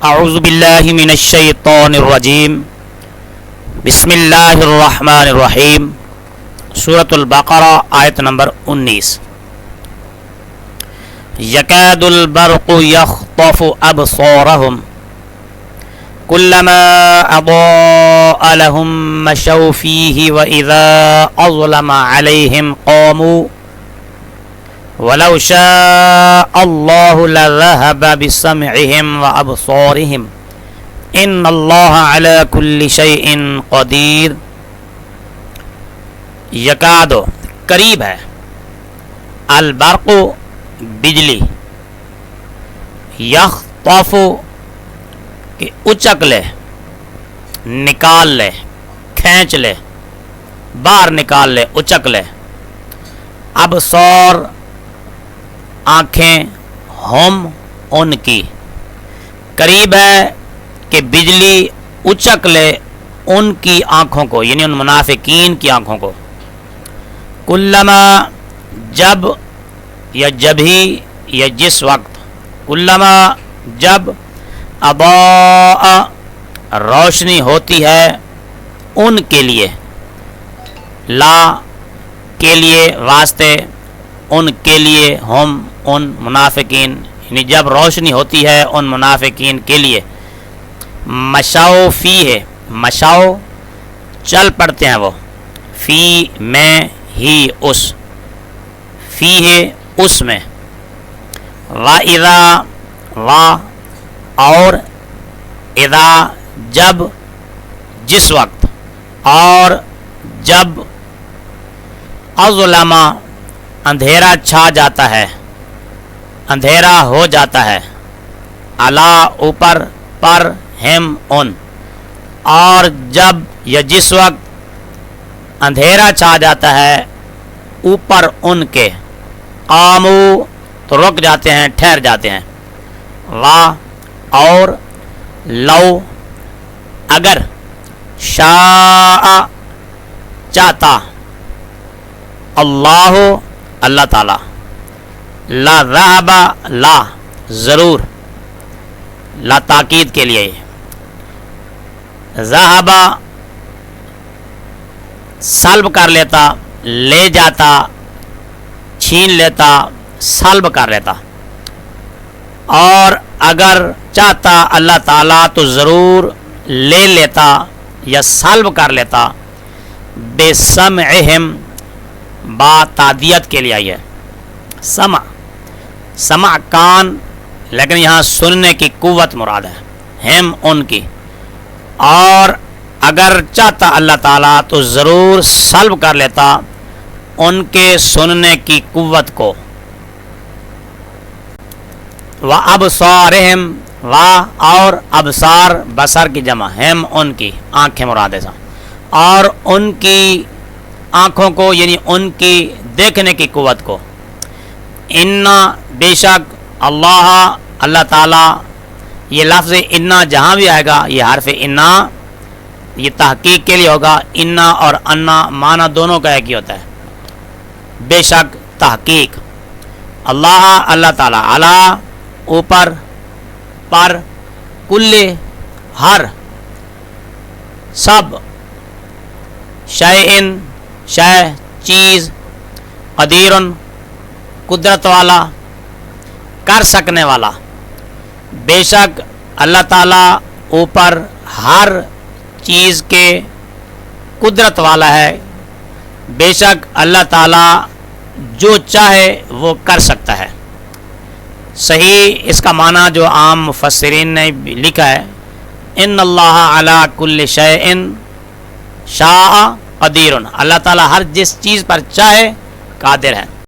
اعوذ باللہ من الشیطان الرجیم بسم اللہ الرحمن الرحیم سورۃ البقرہ آیت نمبر 19 یکاد البرق یخطف ابصارهم كلما أضاء لهم مشوا فيه وإذا أظلم عليهم قاموا ولو شاء الله لذهب بسمعهم وأبصارهم إن الله على كل شيء قدير. یکاد قریب ہے، البرق بجلی، یخطف کہ اچک لے، نکال لے، کھینچ لے، باہر نکال لے، اچک لے. ابصار آنکھیں، ہم ان کی، قریب ہے کہ بجلی اچک لے ان کی آنکھوں کو، یعنی ان منافقین کی آنکھوں کو. کلما جب یا جب ہی یا جس وقت، کلما جب اضاء روشنی ہوتی ہے ان کے لیے، لا کے لیے واسطے، ان کے لیے، ہم ان منافقین، یعنی جب روشنی ہوتی ہے ان منافقین کے لیے. مشاؤ فی ہے، مشاؤ چل پڑتے ہیں وہ، فی میں ہی اس، فی ہے اس میں. وَإِذَا وا اور اذا جب جس وقت، اور جب اظلم اندھیرا چھا جاتا ہے، اندھیرا ہو جاتا ہے، علا اوپر، پر، ہم ان، اور جب یا جس وقت اندھیرا چھا جاتا ہے اوپر ان کے، قامو تو رک جاتے ہیں، ٹھہر جاتے ہیں. وا اور لو اگر، شاء چاہتا، اللہ اللہ تعالی، لا ذهب لا ضرور، لا تاکید کے لیے، ذهب سلب کر لیتا، لے جاتا، چھین لیتا، سلب کر لیتا. اور اگر چاہتا اللہ تعالیٰ تو ضرور لے لیتا یا سلب کر لیتا. بے سمعہم با تعدیت کے لیے آئی ہے، سمع، سمع کان، لیکن یہاں سننے کی قوت مراد ہے، ہم ان کی. اور اگر چاہتا اللہ تعالیٰ تو ضرور سلب کر لیتا ان کے سننے کی قوت کو. وَأَبْصَارِهِمْ اور ابصار بصر کی جمع، ہم ان کی، آنکھیں مراد ہے، اور ان کی آنکھوں کو، یعنی ان کی دیکھنے کی قوت کو. انا بے شک، اللہ اللہ تعالی، یہ لفظ انا جہاں بھی آئے گا یہ حرف انا یہ تحقیق کے لیے ہوگا. انا اور انا معنی دونوں کا ایک ہی ہوتا ہے، بے شک، تحقیق. اللہ اللہ تعالی، علی اوپر، پر، کل ہر، سب، شیئن شے چیز، قدیر قدرت والا، کر سکنے والا. بے شک اللہ تعالیٰ اوپر ہر چیز کے قدرت والا ہے. بے شک اللہ تعالیٰ جو چاہے وہ کر سکتا ہے. صحیح اس کا معنی جو عام مفسرین نے لکھا ہے، ان اللہ علی کل شیء شاء قدیر، اللہ تعالیٰ ہر جس چیز پر چاہے قادر ہے.